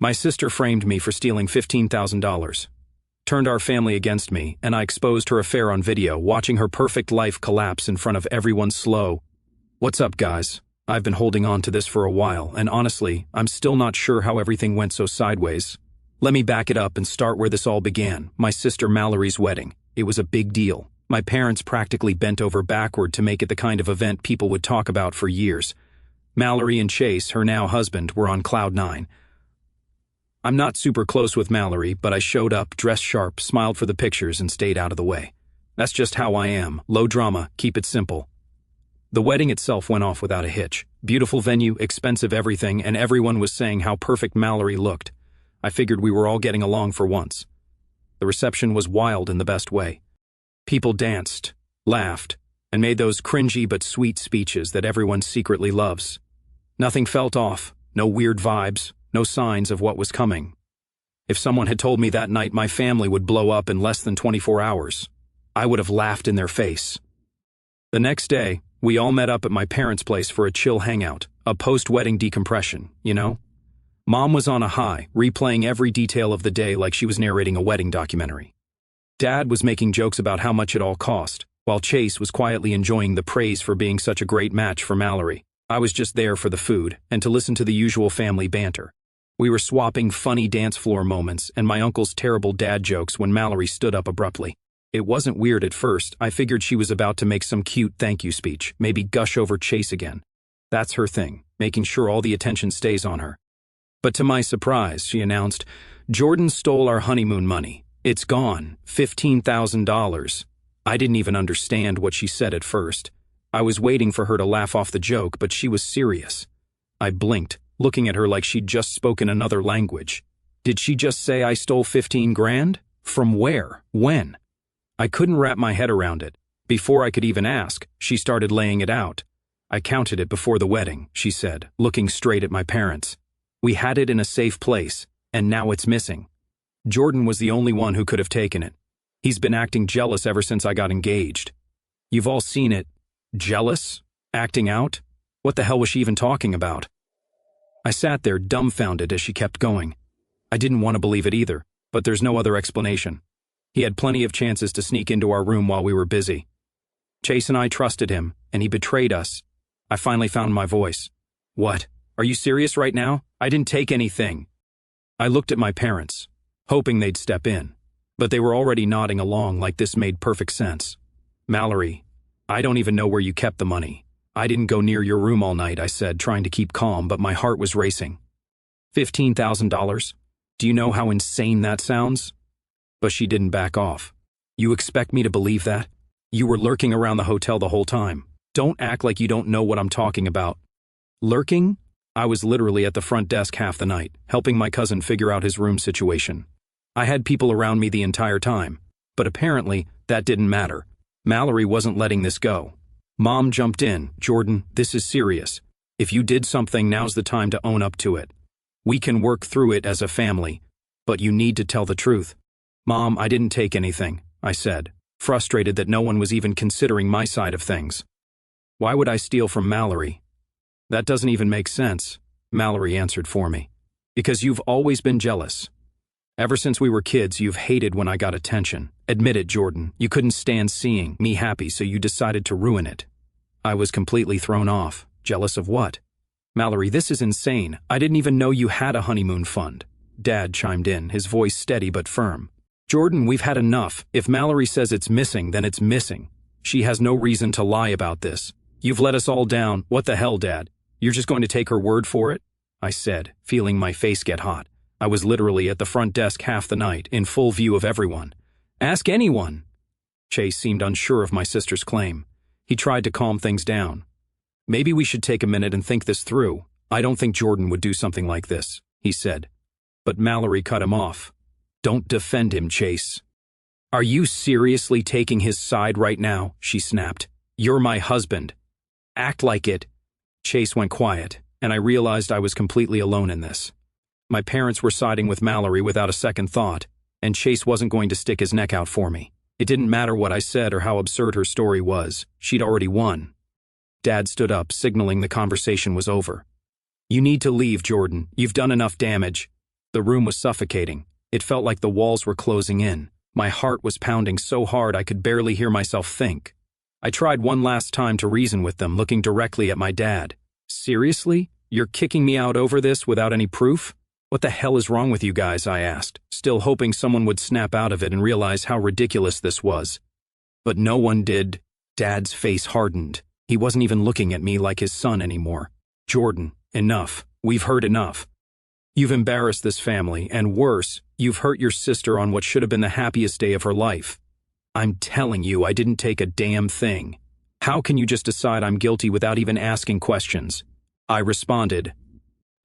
My sister framed me for stealing $15,000. Turned our family against me, and I exposed her affair on video, watching her perfect life collapse in front of everyone slow. What's up, guys? I've been holding on to this for a while, and honestly, I'm still not sure how everything went so sideways. Let me back it up and start where this all began, my sister Mallory's wedding. It was a big deal. My parents practically bent over backward to make it the kind of event people would talk about for years. Mallory and Chase, her now husband, were on cloud nine. I'm not super close with Mallory, but I showed up, dressed sharp, smiled for the pictures, and stayed out of the way. That's just how I am. Low drama, keep it simple. The wedding itself went off without a hitch. Beautiful venue, expensive everything, and everyone was saying how perfect Mallory looked. I figured we were all getting along for once. The reception was wild in the best way. People danced, laughed, and made those cringy but sweet speeches that everyone secretly loves. Nothing felt off, no weird vibes, no signs of what was coming. If someone had told me that night my family would blow up in less than 24 hours, I would have laughed in their face. The next day, we all met up at my parents' place for a chill hangout, a post-wedding decompression, you know? Mom was on a high, replaying every detail of the day like she was narrating a wedding documentary. Dad was making jokes about how much it all cost, while Chase was quietly enjoying the praise for being such a great match for Mallory. I was just there for the food and to listen to the usual family banter. We were swapping funny dance floor moments and my uncle's terrible dad jokes when Mallory stood up abruptly. It wasn't weird at first. I figured she was about to make some cute thank you speech, maybe gush over Chase again. That's her thing, making sure all the attention stays on her. But to my surprise, she announced, "Jordan stole our honeymoon money. It's gone, $15,000. I didn't even understand what she said at first. I was waiting for her to laugh off the joke, but she was serious. I blinked, looking at her like she'd just spoken another language. Did she just say I stole 15 grand? From where? When? I couldn't wrap my head around it. Before I could even ask, she started laying it out. I counted it before the wedding, she said, looking straight at my parents. We had it in a safe place, and now it's missing. Jordan was the only one who could have taken it. He's been acting jealous ever since I got engaged. You've all seen it. Jealous? Acting out? What the hell was she even talking about? I sat there dumbfounded as she kept going. I didn't want to believe it either, but there's no other explanation. He had plenty of chances to sneak into our room while we were busy. Chase and I trusted him, and he betrayed us. I finally found my voice. What? Are you serious right now? I didn't take anything. I looked at my parents, hoping they'd step in, but they were already nodding along like this made perfect sense. Mallory, I don't even know where you kept the money. I didn't go near your room all night, I said, trying to keep calm, but my heart was racing. $15,000? Do you know how insane that sounds? But she didn't back off. You expect me to believe that? You were lurking around the hotel the whole time. Don't act like you don't know what I'm talking about. Lurking? I was literally at the front desk half the night, helping my cousin figure out his room situation. I had people around me the entire time, but apparently that didn't matter. Mallory wasn't letting this go. Mom jumped in. Jordan, this is serious. If you did something, now's the time to own up to it. We can work through it as a family, but you need to tell the truth. Mom, I didn't take anything, I said, frustrated that no one was even considering my side of things. Why would I steal from Mallory? That doesn't even make sense, Mallory answered for me. Because you've always been jealous. Ever since we were kids, you've hated when I got attention. Admit it, Jordan. You couldn't stand seeing me happy, so you decided to ruin it. I was completely thrown off. Jealous of what? Mallory, this is insane. I didn't even know you had a honeymoon fund. Dad chimed in, his voice steady but firm. Jordan, we've had enough. If Mallory says it's missing, then it's missing. She has no reason to lie about this. You've let us all down. What the hell, Dad? You're just going to take her word for it? I said, feeling my face get hot. I was literally at the front desk half the night, in full view of everyone. Ask anyone. Chase seemed unsure of my sister's claim. He tried to calm things down. Maybe we should take a minute and think this through. I don't think Jordan would do something like this, he said. But Mallory cut him off. Don't defend him, Chase. Are you seriously taking his side right now? She snapped. You're my husband. Act like it. Chase went quiet, and I realized I was completely alone in this. My parents were siding with Mallory without a second thought, and Chase wasn't going to stick his neck out for me. It didn't matter what I said or how absurd her story was. She'd already won. Dad stood up, signaling the conversation was over. You need to leave, Jordan. You've done enough damage. The room was suffocating. It felt like the walls were closing in. My heart was pounding so hard I could barely hear myself think. I tried one last time to reason with them, looking directly at my dad. Seriously? You're kicking me out over this without any proof? What the hell is wrong with you guys? I asked, still hoping someone would snap out of it and realize how ridiculous this was. But no one did. Dad's face hardened. He wasn't even looking at me like his son anymore. Jordan, enough. We've heard enough. You've embarrassed this family, and worse, you've hurt your sister on what should have been the happiest day of her life. I'm telling you, I didn't take a damn thing. How can you just decide I'm guilty without even asking questions? I responded.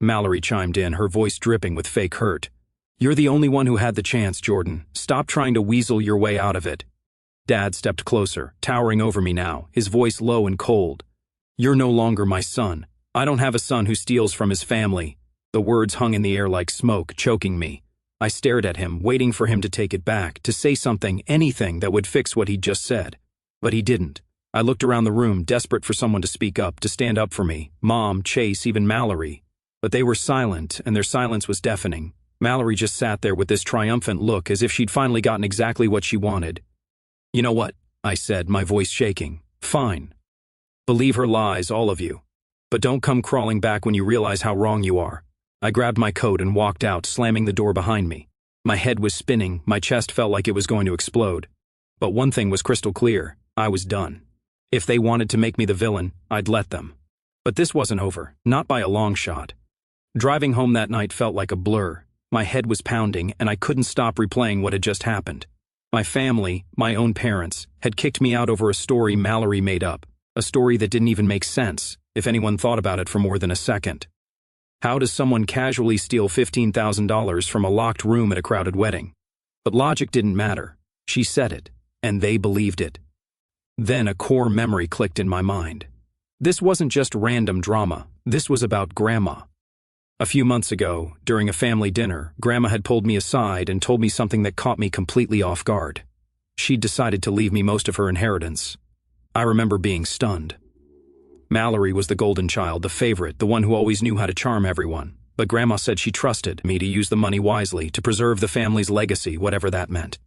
Mallory chimed in, her voice dripping with fake hurt. You're the only one who had the chance, Jordan. Stop trying to weasel your way out of it. Dad stepped closer, towering over me now, his voice low and cold. You're no longer my son. I don't have a son who steals from his family. The words hung in the air like smoke, choking me. I stared at him, waiting for him to take it back, to say something, anything that would fix what he'd just said. But he didn't. I looked around the room, desperate for someone to speak up, to stand up for me. Mom, Chase, even Mallory. But they were silent, and their silence was deafening. Mallory just sat there with this triumphant look, as if she'd finally gotten exactly what she wanted. You know what? I said, my voice shaking. Fine. Believe her lies, all of you. But don't come crawling back when you realize how wrong you are. I grabbed my coat and walked out, slamming the door behind me. My head was spinning, my chest felt like it was going to explode. But one thing was crystal clear. I was done. If they wanted to make me the villain, I'd let them. But this wasn't over, not by a long shot. Driving home that night felt like a blur. My head was pounding, and I couldn't stop replaying what had just happened. My family, my own parents, had kicked me out over a story Mallory made up. A story that didn't even make sense, if anyone thought about it for more than a second. How does someone casually steal $15,000 from a locked room at a crowded wedding? But logic didn't matter. She said it, and they believed it. Then a core memory clicked in my mind. This wasn't just random drama. This was about Grandma. A few months ago, during a family dinner, Grandma had pulled me aside and told me something that caught me completely off guard. She'd decided to leave me most of her inheritance. I remember being stunned. Mallory was the golden child, the favorite, the one who always knew how to charm everyone. But Grandma said she trusted me to use the money wisely, to preserve the family's legacy, whatever that meant.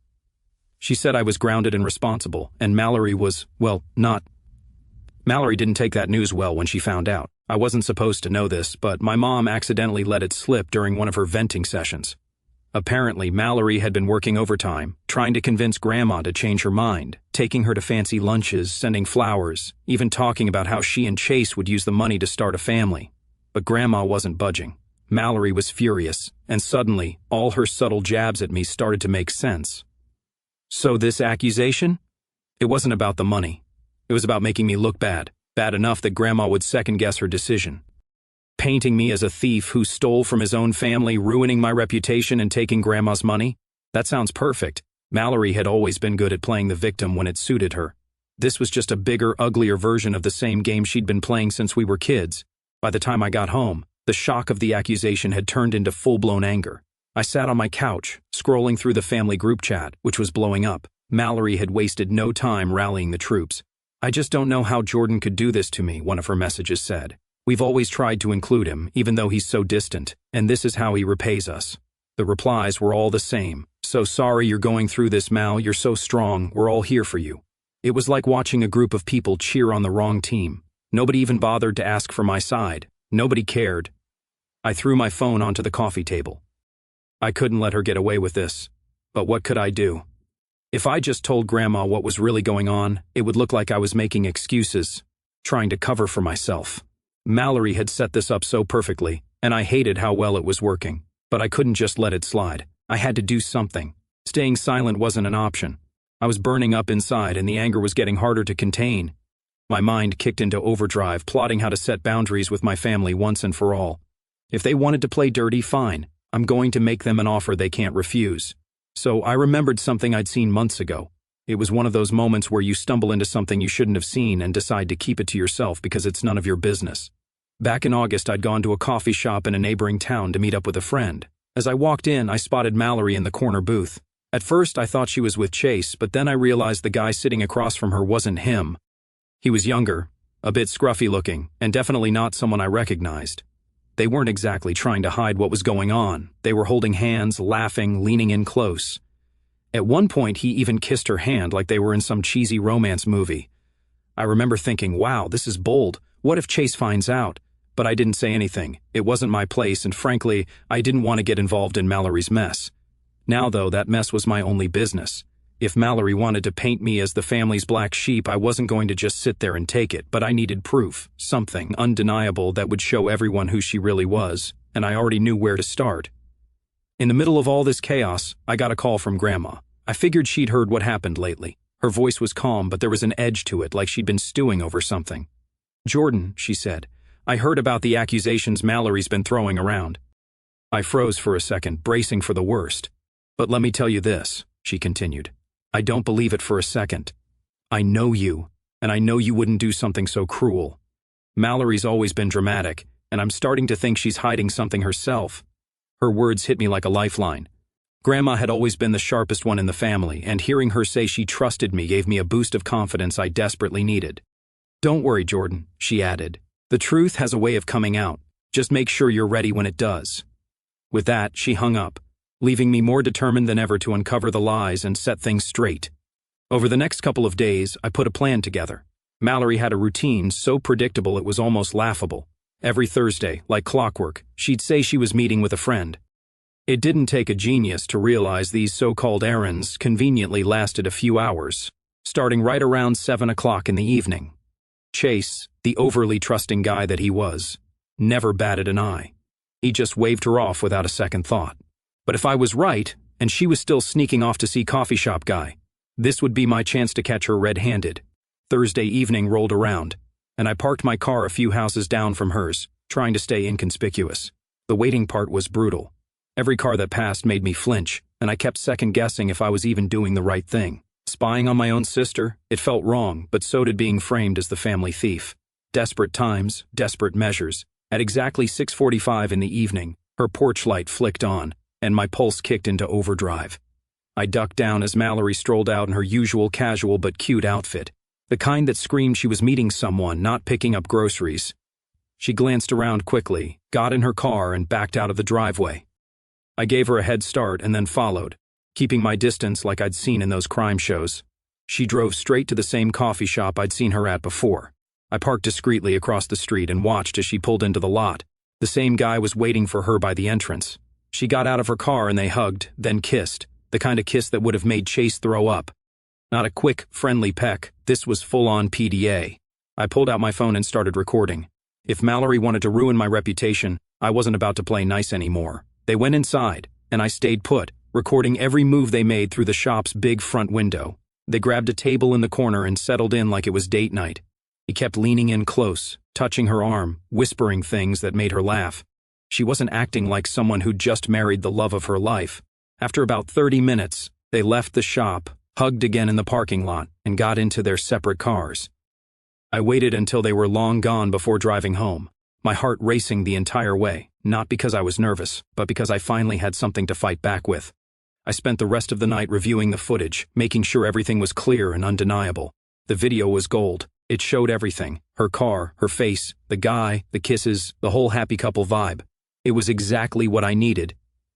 She said I was grounded and responsible, and Mallory was, well, not. Mallory didn't take that news well when she found out. I wasn't supposed to know this, but my mom accidentally let it slip during one of her venting sessions. Apparently, Mallory had been working overtime, trying to convince Grandma to change her mind, taking her to fancy lunches, sending flowers, even talking about how she and Chase would use the money to start a family. But Grandma wasn't budging. Mallory was furious, and suddenly, all her subtle jabs at me started to make sense. So this accusation? It wasn't about the money. It was about making me look bad, bad enough that Grandma would second-guess her decision. Painting me as a thief who stole from his own family, ruining my reputation and taking Grandma's money? That sounds perfect. Mallory had always been good at playing the victim when it suited her. This was just a bigger, uglier version of the same game she'd been playing since we were kids. By the time I got home, the shock of the accusation had turned into full-blown anger. I sat on my couch, scrolling through the family group chat, which was blowing up. Mallory had wasted no time rallying the troops. I just don't know how Jordan could do this to me, one of her messages said. We've always tried to include him, even though he's so distant, and this is how he repays us. The replies were all the same. So sorry you're going through this, Mal, you're so strong, we're all here for you. It was like watching a group of people cheer on the wrong team. Nobody even bothered to ask for my side. Nobody cared. I threw my phone onto the coffee table. I couldn't let her get away with this. But what could I do? If I just told Grandma what was really going on, it would look like I was making excuses, trying to cover for myself. Mallory had set this up so perfectly, and I hated how well it was working. But I couldn't just let it slide. I had to do something. Staying silent wasn't an option. I was burning up inside, and the anger was getting harder to contain. My mind kicked into overdrive, plotting how to set boundaries with my family once and for all. If they wanted to play dirty, fine. I'm going to make them an offer they can't refuse. So I remembered something I'd seen months ago. It was one of those moments where you stumble into something you shouldn't have seen and decide to keep it to yourself because it's none of your business. Back in August, I'd gone to a coffee shop in a neighboring town to meet up with a friend. As I walked in, I spotted Mallory in the corner booth. At first, I thought she was with Chase, but then I realized the guy sitting across from her wasn't him. He was younger, a bit scruffy looking, and definitely not someone I recognized. They weren't exactly trying to hide what was going on. They were holding hands, laughing, leaning in close. At one point, he even kissed her hand like they were in some cheesy romance movie. I remember thinking, wow, this is bold. What if Chase finds out? But I didn't say anything. It wasn't my place, and frankly, I didn't want to get involved in Mallory's mess. Now, though, that mess was my only business. If Mallory wanted to paint me as the family's black sheep, I wasn't going to just sit there and take it, but I needed proof, something undeniable that would show everyone who she really was, and I already knew where to start. In the middle of all this chaos, I got a call from Grandma. I figured she'd heard what happened lately. Her voice was calm, but there was an edge to it, like she'd been stewing over something. "Jordan," she said, "I heard about the accusations Mallory's been throwing around." I froze for a second, bracing for the worst. "But let me tell you this," she continued. "I don't believe it for a second. I know you, and I know you wouldn't do something so cruel. Mallory's always been dramatic, and I'm starting to think she's hiding something herself." Her words hit me like a lifeline. Grandma had always been the sharpest one in the family, and hearing her say she trusted me gave me a boost of confidence I desperately needed. "Don't worry, Jordan," she added. "The truth has a way of coming out. Just make sure you're ready when it does." With that, she hung up, leaving me more determined than ever to uncover the lies and set things straight. Over the next couple of days, I put a plan together. Mallory had a routine so predictable it was almost laughable. Every Thursday, like clockwork, she'd say she was meeting with a friend. It didn't take a genius to realize these so-called errands conveniently lasted a few hours, starting right around 7 o'clock in the evening. Chase, the overly trusting guy that he was, never batted an eye. He just waved her off without a second thought. But if I was right, and she was still sneaking off to see coffee shop guy, this would be my chance to catch her red-handed. Thursday evening rolled around, and I parked my car a few houses down from hers, trying to stay inconspicuous. The waiting part was brutal. Every car that passed made me flinch, and I kept second-guessing if I was even doing the right thing. Spying on my own sister, it felt wrong, but so did being framed as the family thief. Desperate times, desperate measures. At exactly 6:45 in the evening, her porch light flicked on, and my pulse kicked into overdrive. I ducked down as Mallory strolled out in her usual casual but cute outfit, the kind that screamed she was meeting someone, not picking up groceries. She glanced around quickly, got in her car, and backed out of the driveway. I gave her a head start and then followed, keeping my distance like I'd seen in those crime shows. She drove straight to the same coffee shop I'd seen her at before. I parked discreetly across the street and watched as she pulled into the lot. The same guy was waiting for her by the entrance. She got out of her car and they hugged, then kissed, the kind of kiss that would have made Chase throw up. Not a quick, friendly peck, this was full-on PDA. I pulled out my phone and started recording. If Mallory wanted to ruin my reputation, I wasn't about to play nice anymore. They went inside, and I stayed put, recording every move they made through the shop's big front window. They grabbed a table in the corner and settled in like it was date night. He kept leaning in close, touching her arm, whispering things that made her laugh. She wasn't acting like someone who'd just married the love of her life. After about 30 minutes, they left the shop, hugged again in the parking lot, and got into their separate cars. I waited until they were long gone before driving home, my heart racing the entire way, not because I was nervous, but because I finally had something to fight back with. I spent the rest of the night reviewing the footage, making sure everything was clear and undeniable. The video was gold. It showed everything: her car, her face, the guy, the kisses, the whole happy couple vibe. It was exactly what I needed.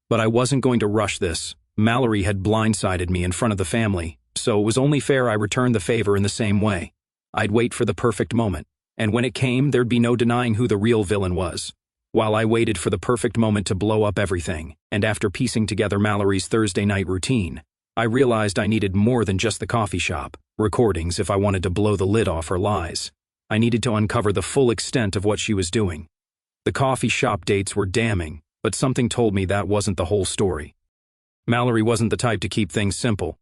But I wasn't going to rush this. Mallory had blindsided me in front of the family, so it was only fair I returned the favor in the same way. I'd wait for the perfect moment, and when it came, there'd be no denying who the real villain was. While I waited for the perfect moment to blow up everything, and after piecing together Mallory's Thursday night routine, I realized I needed more than just the coffee shop recordings if I wanted to blow the lid off her lies. I needed to uncover the full extent of what she was doing. The coffee shop dates were damning, but something told me that wasn't the whole story. Mallory wasn't the type to keep things simple.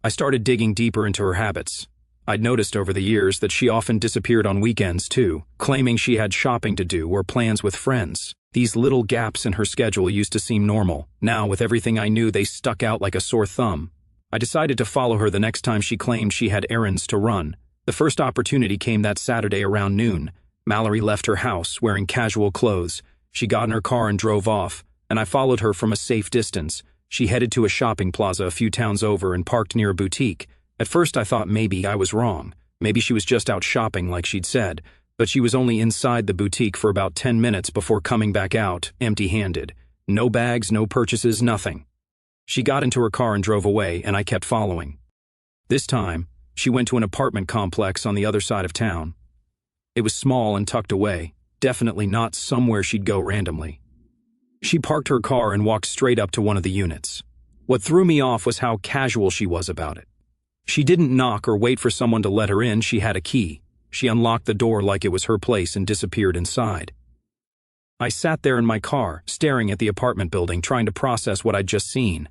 I started digging deeper into her habits. I'd noticed over the years that she often disappeared on weekends too, claiming she had shopping to do or plans with friends. These little gaps in her schedule used to seem normal. Now, with everything I knew, they stuck out like a sore thumb. I decided to follow her the next time she claimed she had errands to run. The first opportunity came that Saturday around noon. Mallory left her house wearing casual clothes. She got in her car and drove off, and I followed her from a safe distance. She headed to a shopping plaza a few towns over and parked near a boutique. At first I thought maybe I was wrong. Maybe she was just out shopping like she'd said. But she was only inside the boutique for about 10 minutes before coming back out, empty-handed. No bags, no purchases, nothing. She got into her car and drove away, and I kept following. This time, she went to an apartment complex on the other side of town. It was small and tucked away, definitely not somewhere she'd go randomly. She parked her car and walked straight up to one of the units. What threw me off was how casual she was about it. She didn't knock or wait for someone to let her in. She had a key. She unlocked the door like it was her place and disappeared inside. I sat there in my car, staring at the apartment building, trying to process what I'd just seen.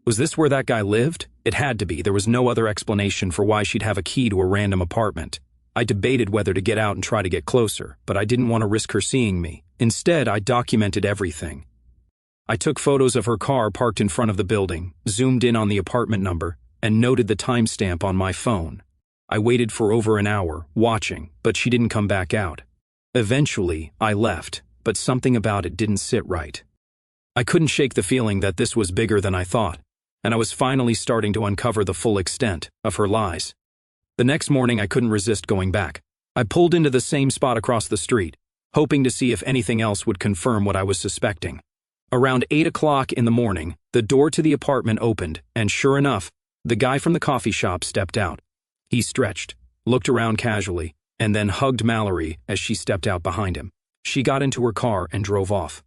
Was this where that guy lived? It had to be. There was no other explanation for why she'd have a key to a random apartment. I debated whether to get out and try to get closer, but I didn't want to risk her seeing me. Instead, I documented everything. I took photos of her car parked in front of the building, zoomed in on the apartment number, and noted the timestamp on my phone. I waited for over an hour, watching, but she didn't come back out. Eventually, I left, but something about it didn't sit right. I couldn't shake the feeling that this was bigger than I thought, and I was finally starting to uncover the full extent of her lies. The next morning, I couldn't resist going back. I pulled into the same spot across the street, hoping to see if anything else would confirm what I was suspecting. Around 8 o'clock in the morning, the door to the apartment opened, and sure enough, the guy from the coffee shop stepped out. He stretched, looked around casually, and then hugged Mallory as she stepped out behind him. She got into her car and drove off.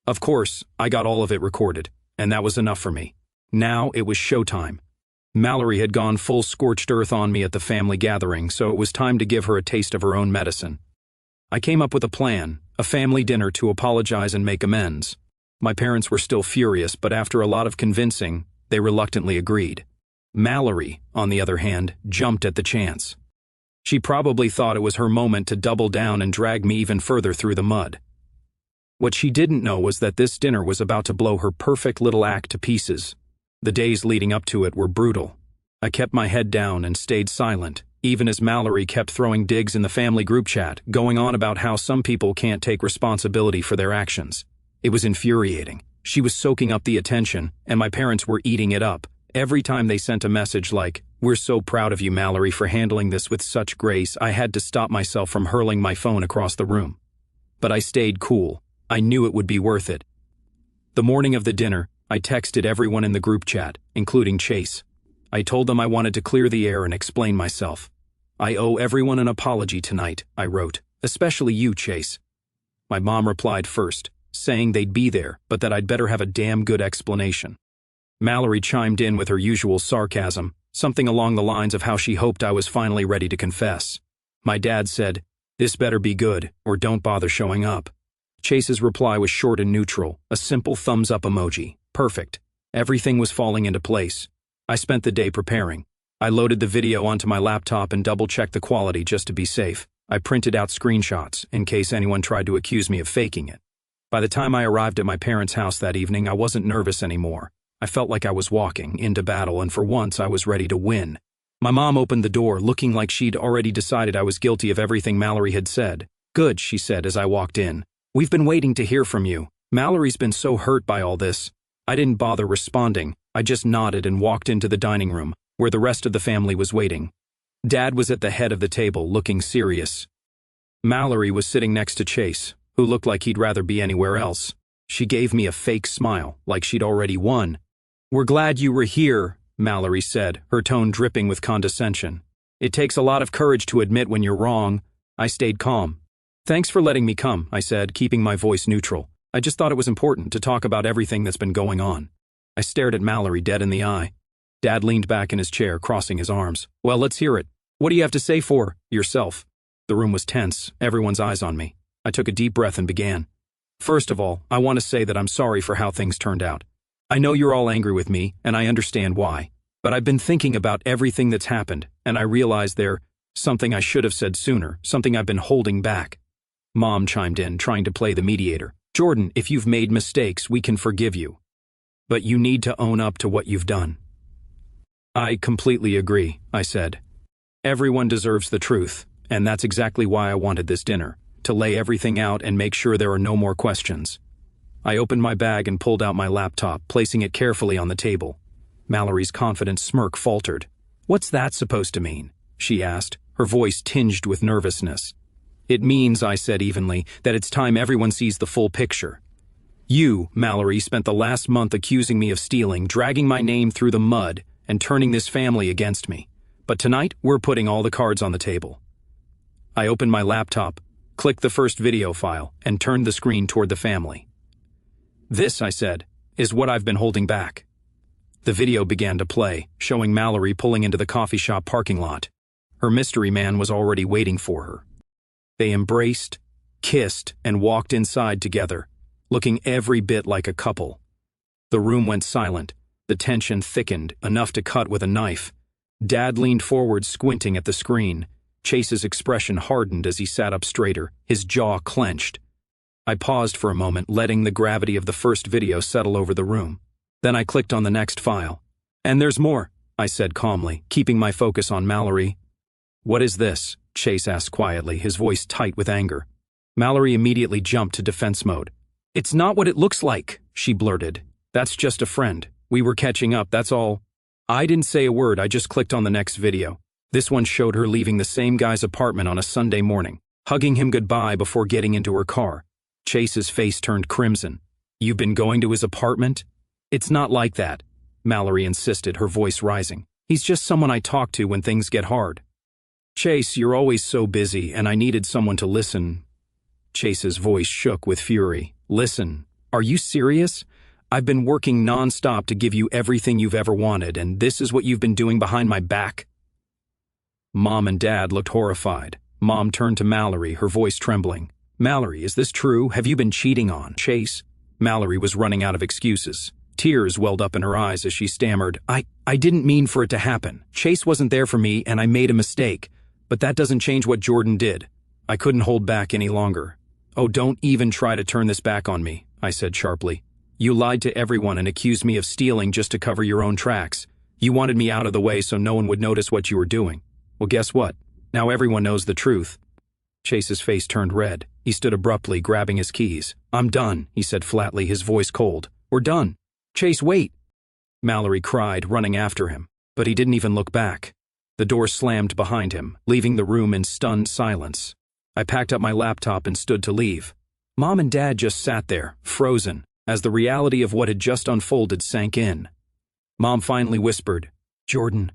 Of course, I got all of it recorded, and that was enough for me. Now it was showtime. Mallory had gone full scorched earth on me at the family gathering, so it was time to give her a taste of her own medicine. I came up with a plan, a family dinner to apologize and make amends. My parents were still furious, but after a lot of convincing, they reluctantly agreed. Mallory, on the other hand, jumped at the chance. She probably thought it was her moment to double down and drag me even further through the mud. What she didn't know was that this dinner was about to blow her perfect little act to pieces. The days leading up to it were brutal. I kept my head down and stayed silent, even as Mallory kept throwing digs in the family group chat, going on about how some people can't take responsibility for their actions. It was infuriating. She was soaking up the attention, and my parents were eating it up. Every time they sent a message like, "We're so proud of you, Mallory, for handling this with such grace," I had to stop myself from hurling my phone across the room. But I stayed cool. I knew it would be worth it. The morning of the dinner, I texted everyone in the group chat, including Chase. I told them I wanted to clear the air and explain myself. "I owe everyone an apology tonight," I wrote, "especially you, Chase." My mom replied first, saying they'd be there, but that I'd better have a damn good explanation. Mallory chimed in with her usual sarcasm, something along the lines of how she hoped I was finally ready to confess. My dad said, "This better be good, or don't bother showing up." Chase's reply was short and neutral, a simple thumbs-up emoji. Perfect. Everything was falling into place. I spent the day preparing. I loaded the video onto my laptop and double-checked the quality just to be safe. I printed out screenshots in case anyone tried to accuse me of faking it. By the time I arrived at my parents' house that evening, I wasn't nervous anymore. I felt like I was walking into battle, and for once I was ready to win. My mom opened the door, looking like she'd already decided I was guilty of everything Mallory had said. "Good," she said as I walked in. "We've been waiting to hear from you. Mallory's been so hurt by all this." I didn't bother responding. I just nodded and walked into the dining room, where the rest of the family was waiting. Dad was at the head of the table, looking serious. Mallory was sitting next to Chase, who looked like he'd rather be anywhere else. She gave me a fake smile, like she'd already won. "We're glad you were here," Mallory said, her tone dripping with condescension. "It takes a lot of courage to admit when you're wrong." I stayed calm. "Thanks for letting me come," I said, keeping my voice neutral. "I just thought it was important to talk about everything that's been going on." I stared at Mallory dead in the eye. Dad leaned back in his chair, crossing his arms. "Well, let's hear it. What do you have to say for yourself?" The room was tense, everyone's eyes on me. I took a deep breath and began. "First of all, I want to say that I'm sorry for how things turned out. I know you're all angry with me, and I understand why. But I've been thinking about everything that's happened, and I realized there's something I should have said sooner, something I've been holding back." Mom chimed in, trying to play the mediator. "Jordan, if you've made mistakes, we can forgive you. But you need to own up to what you've done." "I completely agree," I said. "Everyone deserves the truth, and that's exactly why I wanted this dinner, to lay everything out and make sure there are no more questions." I opened my bag and pulled out my laptop, placing it carefully on the table. Mallory's confident smirk faltered. "What's that supposed to mean?" she asked, her voice tinged with nervousness. It means, I said evenly, that it's time everyone sees the full picture. You, Mallory, spent the last month accusing me of stealing, dragging my name through the mud, and turning this family against me. But tonight, we're putting all the cards on the table. I opened my laptop, clicked the first video file, and turned the screen toward the family. This, I said, is what I've been holding back. The video began to play, showing Mallory pulling into the coffee shop parking lot. Her mystery man was already waiting for her. They embraced, kissed, and walked inside together, looking every bit like a couple. The room went silent. The tension thickened, enough to cut with a knife. Dad leaned forward, squinting at the screen. Chase's expression hardened as he sat up straighter, his jaw clenched. I paused for a moment, letting the gravity of the first video settle over the room. Then I clicked on the next file. "And there's more," I said calmly, keeping my focus on Mallory. "What is this?" Chase asked quietly, his voice tight with anger. Mallory immediately jumped to defense mode. "It's not what it looks like," she blurted. "That's just a friend. We were catching up, that's all." I didn't say a word, I just clicked on the next video. This one showed her leaving the same guy's apartment on a Sunday morning, hugging him goodbye before getting into her car. Chase's face turned crimson. "You've been going to his apartment?" "It's not like that," Mallory insisted, her voice rising. "He's just someone I talk to when things get hard." "Chase, you're always so busy, and I needed someone to listen." Chase's voice shook with fury. "Listen, are you serious? I've been working non-stop to give you everything you've ever wanted, and this is what you've been doing behind my back?" Mom and Dad looked horrified. Mom turned to Mallory, her voice trembling. "Mallory, is this true? Have you been cheating on Chase?" Mallory was running out of excuses. Tears welled up in her eyes as she stammered, I didn't mean for it to happen. Chase wasn't there for me, and I made a mistake. But that doesn't change what Jordan did." I couldn't hold back any longer. "Oh, don't even try to turn this back on me," I said sharply. "You lied to everyone and accused me of stealing just to cover your own tracks. You wanted me out of the way so no one would notice what you were doing. Well, guess what? Now everyone knows the truth." Chase's face turned red. He stood abruptly, grabbing his keys. "I'm done," he said flatly, his voice cold. "We're done." "Chase, wait!" Mallory cried, running after him. But he didn't even look back. The door slammed behind him, leaving the room in stunned silence. I packed up my laptop and stood to leave. Mom and Dad just sat there, frozen, as the reality of what had just unfolded sank in. Mom finally whispered, "Jordan,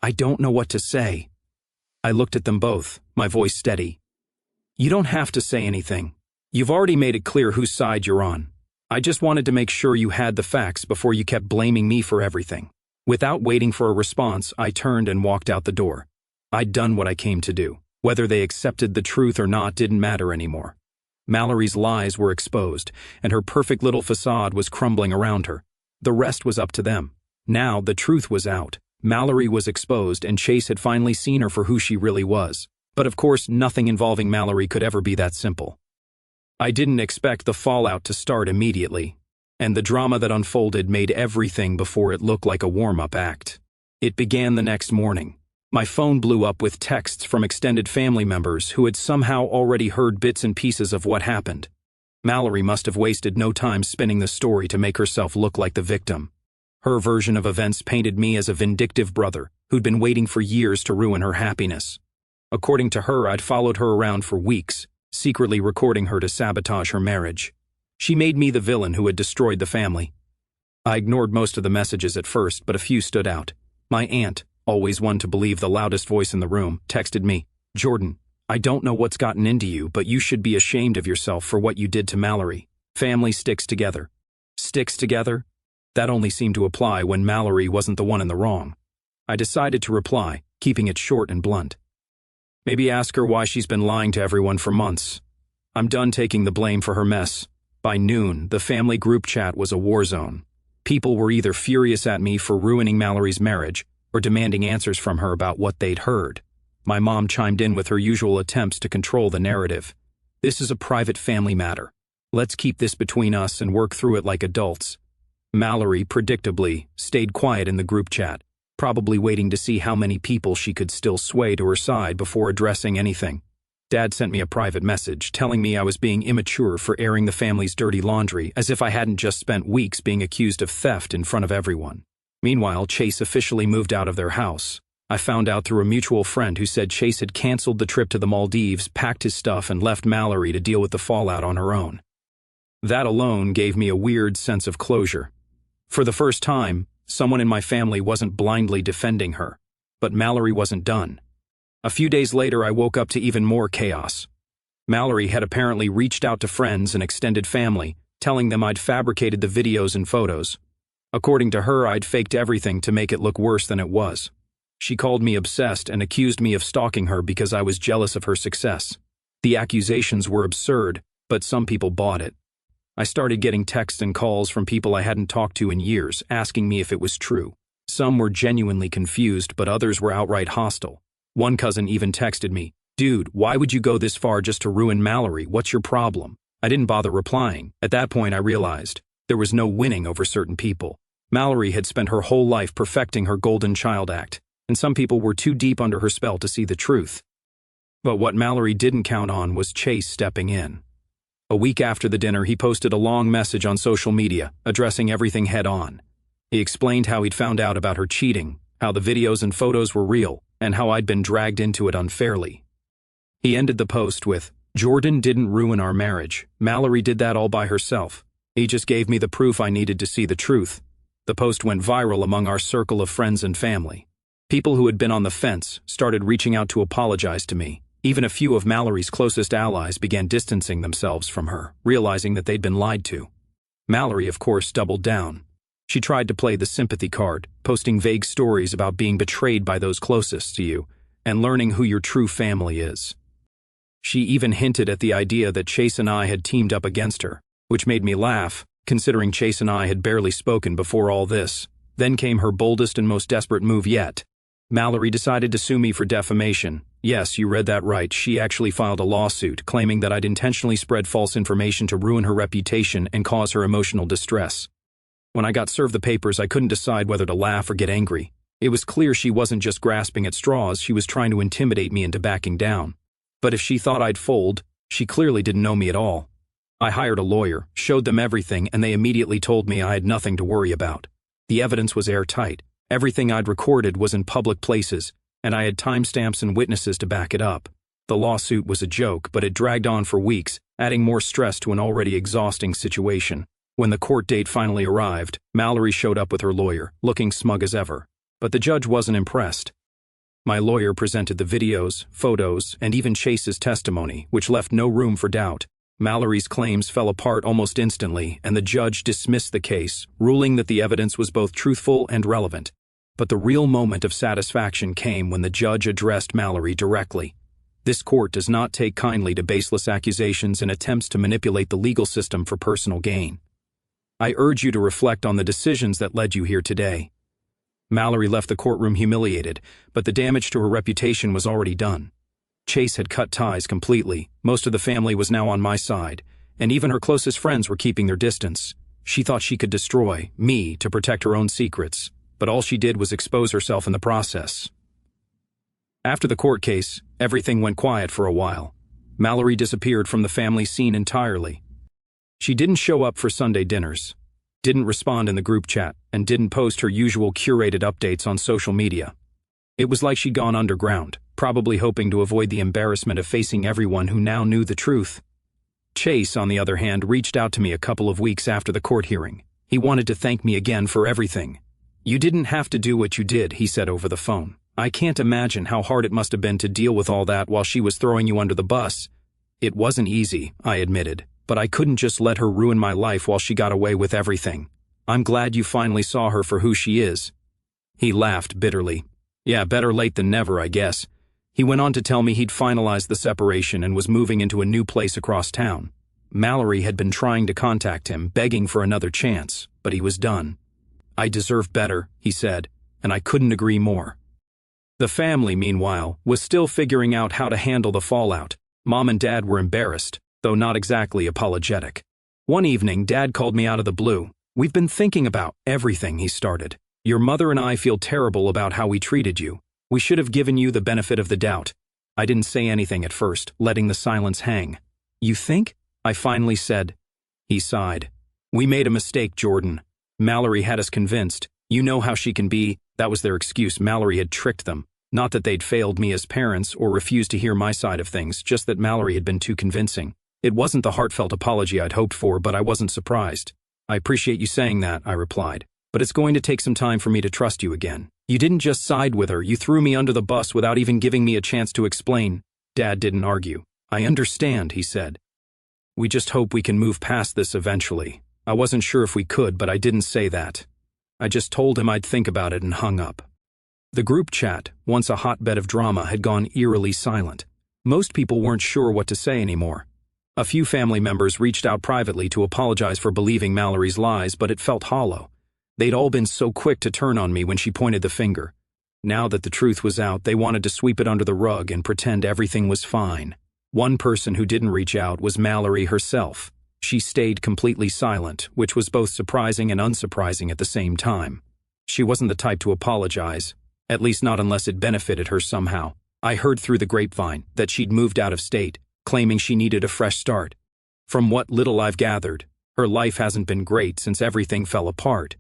I don't know what to say." I looked at them both, my voice steady. "You don't have to say anything. You've already made it clear whose side you're on. I just wanted to make sure you had the facts before you kept blaming me for everything." Without waiting for a response, I turned and walked out the door. I'd done what I came to do. Whether they accepted the truth or not didn't matter anymore. Mallory's lies were exposed, and her perfect little facade was crumbling around her. The rest was up to them. Now the truth was out. Mallory was exposed, and Chase had finally seen her for who she really was. But of course, nothing involving Mallory could ever be that simple. I didn't expect the fallout to start immediately, and the drama that unfolded made everything before it look like a warm-up act. It began the next morning. My phone blew up with texts from extended family members who had somehow already heard bits and pieces of what happened. Mallory must have wasted no time spinning the story to make herself look like the victim. Her version of events painted me as a vindictive brother who'd been waiting for years to ruin her happiness. According to her, I'd followed her around for weeks, secretly recording her to sabotage her marriage. She made me the villain who had destroyed the family. I ignored most of the messages at first, but a few stood out. My aunt, always one to believe the loudest voice in the room, texted me, "Jordan, I don't know what's gotten into you, but you should be ashamed of yourself for what you did to Mallory. Family sticks together." Sticks together? That only seemed to apply when Mallory wasn't the one in the wrong. I decided to reply, keeping it short and blunt. "Maybe ask her why she's been lying to everyone for months. I'm done taking the blame for her mess." By noon, the family group chat was a war zone. People were either furious at me for ruining Mallory's marriage or demanding answers from her about what they'd heard. My mom chimed in with her usual attempts to control the narrative. "This is a private family matter. Let's keep this between us and work through it like adults." Mallory, predictably, stayed quiet in the group chat, probably waiting to see how many people she could still sway to her side before addressing anything. Dad sent me a private message telling me I was being immature for airing the family's dirty laundry, as if I hadn't just spent weeks being accused of theft in front of everyone. Meanwhile, Chase officially moved out of their house. I found out through a mutual friend who said Chase had canceled the trip to the Maldives, packed his stuff, and left Mallory to deal with the fallout on her own. That alone gave me a weird sense of closure. For the first time, someone in my family wasn't blindly defending her. But Mallory wasn't done. A few days later, I woke up to even more chaos. Mallory had apparently reached out to friends and extended family, telling them I'd fabricated the videos and photos. According to her, I'd faked everything to make it look worse than it was. She called me obsessed and accused me of stalking her because I was jealous of her success. The accusations were absurd, but some people bought it. I started getting texts and calls from people I hadn't talked to in years, asking me if it was true. Some were genuinely confused, but others were outright hostile. One cousin even texted me, "Dude, why would you go this far just to ruin Mallory? What's your problem?" I didn't bother replying. At that point, I realized there was no winning over certain people. Mallory had spent her whole life perfecting her golden child act, and some people were too deep under her spell to see the truth. But what Mallory didn't count on was Chase stepping in. A week after the dinner, he posted a long message on social media, addressing everything head-on. He explained how he'd found out about her cheating, how the videos and photos were real, and how I'd been dragged into it unfairly. He ended the post with, "Jordan didn't ruin our marriage. Mallory did that all by herself. He just gave me the proof I needed to see the truth." The post went viral among our circle of friends and family. People who had been on the fence started reaching out to apologize to me. Even a few of Mallory's closest allies began distancing themselves from her, realizing that they'd been lied to. Mallory, of course, doubled down. She tried to play the sympathy card, posting vague stories about being betrayed by those closest to you and learning who your true family is. She even hinted at the idea that Chase and I had teamed up against her, which made me laugh, considering Chase and I had barely spoken before all this. Then came her boldest and most desperate move yet. Mallory decided to sue me for defamation. Yes, you read that right. She actually filed a lawsuit claiming that I'd intentionally spread false information to ruin her reputation and cause her emotional distress. When I got served the papers, I couldn't decide whether to laugh or get angry. It was clear she wasn't just grasping at straws, she was trying to intimidate me into backing down. But if she thought I'd fold, she clearly didn't know me at all. I hired a lawyer, showed them everything, and they immediately told me I had nothing to worry about. The evidence was airtight. Everything I'd recorded was in public places, and I had timestamps and witnesses to back it up. The lawsuit was a joke, but it dragged on for weeks, adding more stress to an already exhausting situation. When the court date finally arrived, Mallory showed up with her lawyer, looking smug as ever. But the judge wasn't impressed. My lawyer presented the videos, photos, and even Chase's testimony, which left no room for doubt. Mallory's claims fell apart almost instantly, and the judge dismissed the case, ruling that the evidence was both truthful and relevant. But the real moment of satisfaction came when the judge addressed Mallory directly. This court does not take kindly to baseless accusations and attempts to manipulate the legal system for personal gain. I urge you to reflect on the decisions that led you here today. Mallory left the courtroom humiliated, but the damage to her reputation was already done. Chase had cut ties completely. Most of the family was now on my side, and even her closest friends were keeping their distance. She thought she could destroy me to protect her own secrets, but all she did was expose herself in the process. After the court case, everything went quiet for a while. Mallory disappeared from the family scene entirely. She didn't show up for Sunday dinners, didn't respond in the group chat, and didn't post her usual curated updates on social media. It was like she'd gone underground, probably hoping to avoid the embarrassment of facing everyone who now knew the truth. Chase, on the other hand, reached out to me a couple of weeks after the court hearing. He wanted to thank me again for everything. "You didn't have to do what you did," he said over the phone. "I can't imagine how hard it must have been to deal with all that while she was throwing you under the bus." "It wasn't easy," I admitted, "but I couldn't just let her ruin my life while she got away with everything. I'm glad you finally saw her for who she is." He laughed bitterly. "Yeah, better late than never, I guess." He went on to tell me he'd finalized the separation and was moving into a new place across town. Mallory had been trying to contact him, begging for another chance, but he was done. "I deserve better," he said, and I couldn't agree more. The family, meanwhile, was still figuring out how to handle the fallout. Mom and Dad were embarrassed, though not exactly apologetic. One evening, Dad called me out of the blue. "We've been thinking about everything," he started. "Your mother and I feel terrible about how we treated you. We should have given you the benefit of the doubt." I didn't say anything at first, letting the silence hang. "You think?" I finally said. He sighed. "We made a mistake, Jordan. Mallory had us convinced. You know how she can be." That was their excuse. Mallory had tricked them. Not that they'd failed me as parents or refused to hear my side of things, just that Mallory had been too convincing. It wasn't the heartfelt apology I'd hoped for, but I wasn't surprised. I appreciate you saying that, I replied. But it's going to take some time for me to trust you again. You didn't just side with her, you threw me under the bus without even giving me a chance to explain. Dad didn't argue. I understand, he said. We just hope we can move past this eventually. I wasn't sure if we could, but I didn't say that. I just told him I'd think about it and hung up. The group chat, once a hotbed of drama, had gone eerily silent. Most people weren't sure what to say anymore. A few family members reached out privately to apologize for believing Mallory's lies, but it felt hollow. They'd all been so quick to turn on me when she pointed the finger. Now that the truth was out, they wanted to sweep it under the rug and pretend everything was fine. One person who didn't reach out was Mallory herself. She stayed completely silent, which was both surprising and unsurprising at the same time. She wasn't the type to apologize, at least not unless it benefited her somehow. I heard through the grapevine that she'd moved out of state, claiming she needed a fresh start. From what little I've gathered, her life hasn't been great since everything fell apart.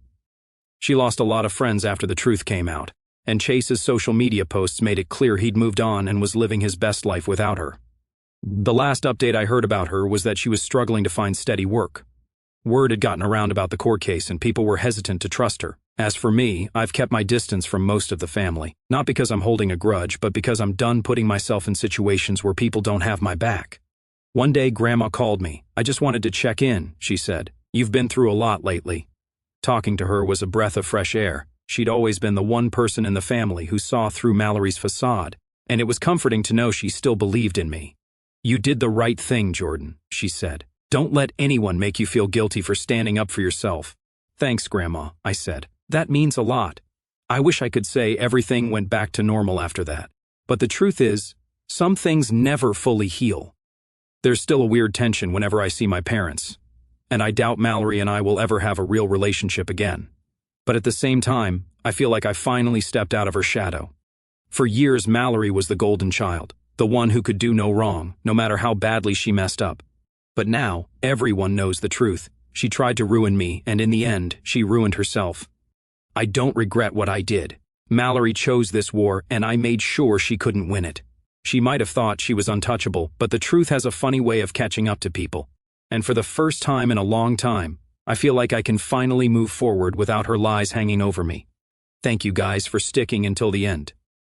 She lost a lot of friends after the truth came out, and Chase's social media posts made it clear he'd moved on and was living his best life without her. The last update I heard about her was that she was struggling to find steady work. Word had gotten around about the court case and people were hesitant to trust her. As for me, I've kept my distance from most of the family, not because I'm holding a grudge, but because I'm done putting myself in situations where people don't have my back. One day, Grandma called me. I just wanted to check in, she said. You've been through a lot lately. Talking to her was a breath of fresh air. She'd always been the one person in the family who saw through Mallory's facade, and it was comforting to know she still believed in me. You did the right thing, Jordan, she said. Don't let anyone make you feel guilty for standing up for yourself. Thanks, Grandma, I said. That means a lot. I wish I could say everything went back to normal after that. But the truth is, some things never fully heal. There's still a weird tension whenever I see my parents, and I doubt Mallory and I will ever have a real relationship again. But at the same time, I feel like I finally stepped out of her shadow. For years, Mallory was the golden child, the one who could do no wrong, no matter how badly she messed up. But now, everyone knows the truth. She tried to ruin me, and in the end, she ruined herself. I don't regret what I did. Mallory chose this war, and I made sure she couldn't win it. She might have thought she was untouchable, but the truth has a funny way of catching up to people. And for the first time in a long time, I feel like I can finally move forward without her lies hanging over me. Thank you guys for sticking until the end.